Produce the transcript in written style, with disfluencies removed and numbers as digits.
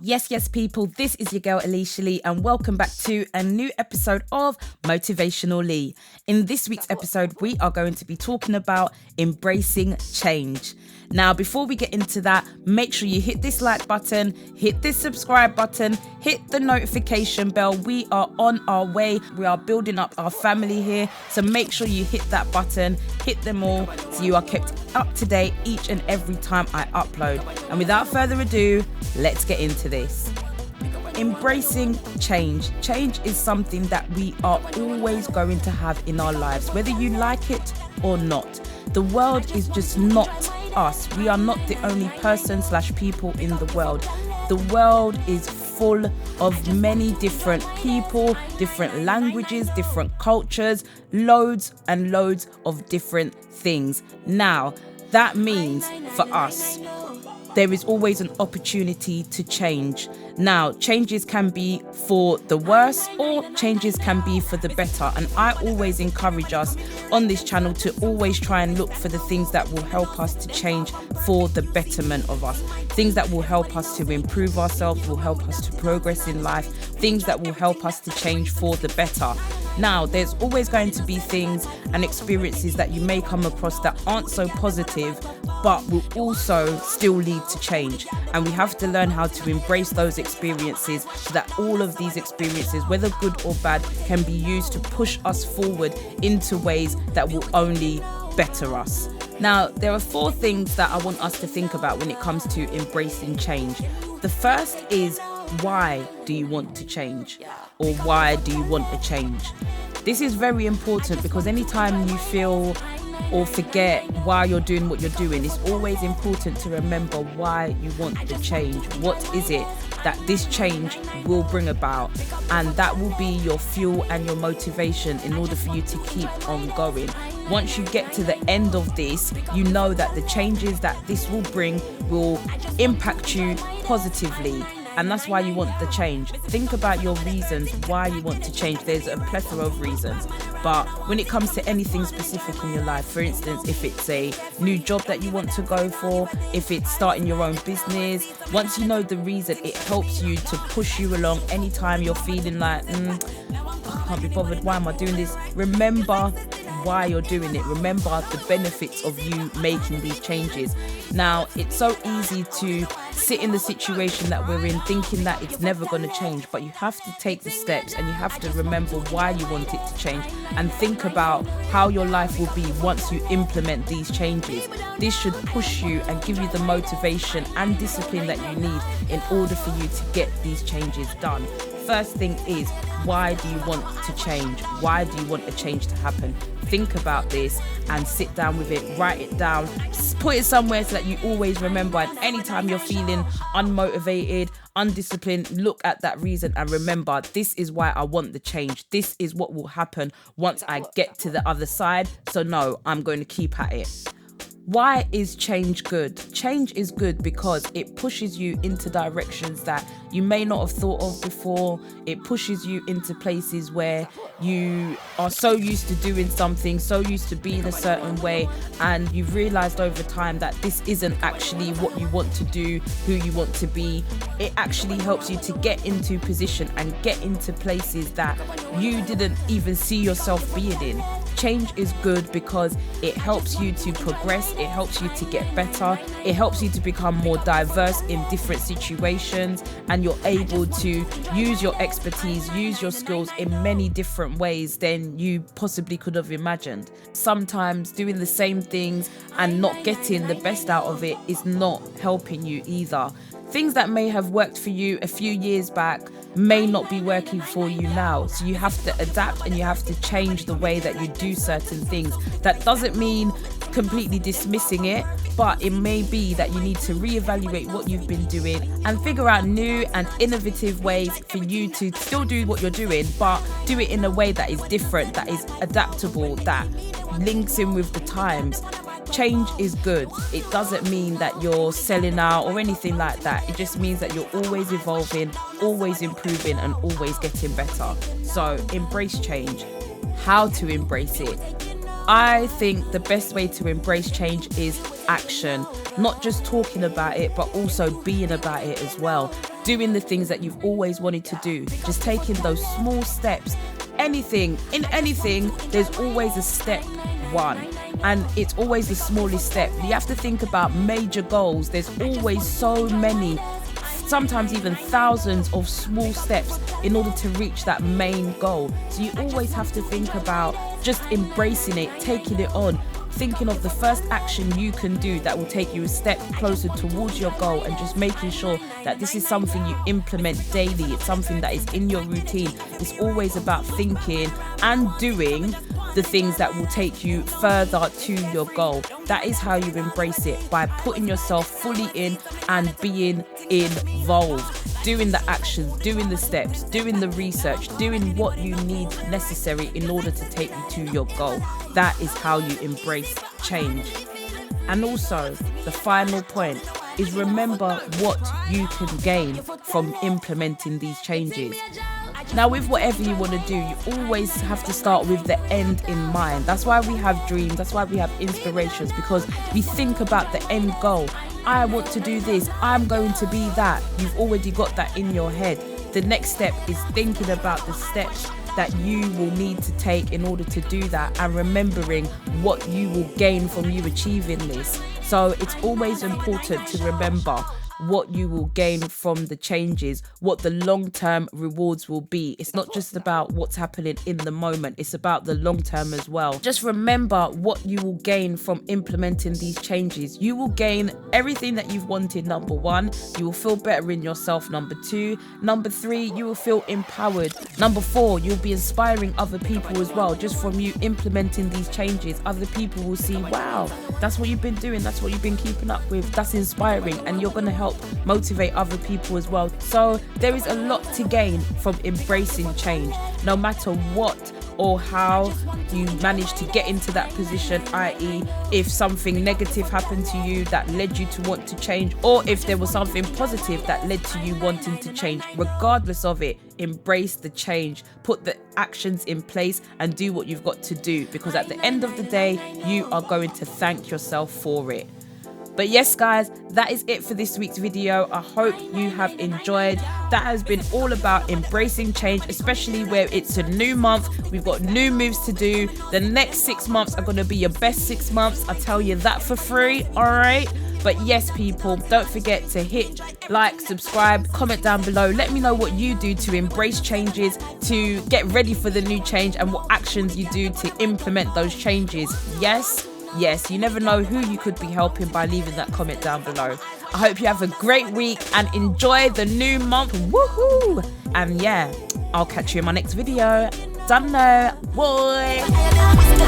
Yes, people, this is your girl Aleisha Lee, and welcome back to a new episode of Motivational Lee. In this week's episode, we are going to be talking about embracing change. Now, before we get into that, make sure you hit this like button, hit this subscribe button, hit the notification bell. We are on our way. We are building up our family here. So make sure you hit that button, hit them all, so you are kept up to date each and every time I upload. And without further ado, let's get into this. Embracing change. Change is something that we are always going to have in our lives, whether you like it or not. The world is just not us. We are not the only person/people in the world. The world is full of many different people, different languages, different cultures, loads and loads of different things. Now, that means for us, there is always an opportunity to change. Now, changes can be for the worse or changes can be for the better. And I always encourage us on this channel to always try and look for the things that will help us to change for the betterment of us. Things that will help us to improve ourselves, will help us to progress in life, things that will help us to change for the better. Now, there's always going to be things and experiences that you may come across that aren't so positive, but will also still lead to change. And we have to learn how to embrace those experiences so that all of these experiences, whether good or bad, can be used to push us forward into ways that will only better us. Now, there are 4 things that I want us to think about when it comes to embracing change. The first is, why do you want to change? Or why do you want a change? This is very important because anytime you feel or forget why you're doing what you're doing, it's always important to remember why you want the change. What is it that this change will bring about? And that will be your fuel and your motivation in order for you to keep on going. Once you get to the end of this, you know that the changes that this will bring will impact you positively. And that's why you want the change. Think about your reasons why you want to change. There's a plethora of reasons. But when it comes to anything specific in your life, for instance, if it's a new job that you want to go for, if it's starting your own business, once you know the reason, it helps you to push you along anytime you're feeling like, I can't be bothered, why am I doing this? Remember why you're doing it. Remember the benefits of you making these changes. Now, it's so easy to sit in the situation that we're in thinking that it's never going to change, but you have to take the steps and you have to remember why you want it to change and think about how your life will be once you implement these changes. This should push you and give you the motivation and discipline that you need in order for you to get these changes done. First thing is, why do you want to change? Why do you want a change to happen? Think about this and sit down with it, write it down, put it somewhere so that you always remember. And anytime you're feeling unmotivated, undisciplined, look at that reason and remember, this is why I want the change. This is what will happen once I get to the other side. So no, I'm going to keep at it. Why is change good? Change is good because it pushes you into directions that you may not have thought of before. It pushes you into places where you are so used to doing something, so used to being a certain way, and you've realized over time that this isn't actually what you want to do, who you want to be. It actually helps you to get into position and get into places that you didn't even see yourself being in. Change is good because it helps you to progress, it helps you to get better, it helps you to become more diverse in different situations, and you're able to use your expertise, use your skills in many different ways than you possibly could have imagined. Sometimes doing the same things and not getting the best out of it is not helping you either. Things that may have worked for you a few years back may not be working for you now. So you have to adapt and you have to change the way that you do certain things. That doesn't mean completely dismissing it, but it may be that you need to reevaluate what you've been doing and figure out new and innovative ways for you to still do what you're doing, but do it in a way that is different, that is adaptable, that links in with the times. Change is good. It doesn't mean that you're selling out or anything like that. It just means that you're always evolving, always improving, and always getting better. So embrace change. How to embrace it? I think the best way to embrace change is action, not just talking about it, but also being about it as well. Doing the things that you've always wanted to do, just taking those small steps. In anything, there's always a step one, and it's always the smallest step. You have to think about major goals. There's always so many, sometimes even thousands of small steps in order to reach that main goal. So you always have to think about just embracing it, taking it on, thinking of the first action you can do that will take you a step closer towards your goal, and just making sure that this is something you implement daily. It's something that is in your routine. It's always about thinking and doing the things that will take you further to your goal. That is how you embrace it, by putting yourself fully in and being involved, doing the actions, doing the steps, doing the research, doing what you need necessary in order to take you to your goal. That is how you embrace change. And also, the final point is, remember what you can gain from implementing these changes. Now, with whatever you want to do, you always have to start with the end in mind. That's why we have dreams. That's why we have inspirations, because we think about the end goal. I want to do this. I'm going to be that. You've already got that in your head. The next step is thinking about the steps that you will need to take in order to do that, and remembering what you will gain from you achieving this. So it's always important to remember what you will gain from the changes, what the long-term rewards will be. It's not just about what's happening in the moment, it's about the long term as well. Just remember what you will gain from implementing these changes. You will gain everything that you've wanted. Number one, you will feel better in yourself. Number two, number three, you will feel empowered. Number four, you'll be inspiring other people as well. Just from you implementing these changes, other people will see, wow, that's what you've been doing, that's what you've been keeping up with, that's inspiring, and you're going to help motivate other people as well. So there is a lot to gain from embracing change, no matter what or how you manage to get into that position, i.e. if something negative happened to you that led you to want to change, or if there was something positive that led to you wanting to change. Regardless of it, embrace the change, put the actions in place and do what you've got to do, because at the end of the day, you are going to thank yourself for it. But yes, guys, that is it for this week's video. I hope you have enjoyed. That has been all about embracing change, especially where it's a new month. We've got new moves to do. The next 6 months are going to be your best 6 months. I tell you that for free. All right. But yes, people, don't forget to hit like, subscribe, comment down below. Let me know what you do to embrace changes, to get ready for the new change, and what actions you do to implement those changes. Yes, you never know who you could be helping by leaving that comment down below. I hope you have a great week and enjoy the new month. Woohoo! And yeah, I'll catch you in my next video. Done now. Bye.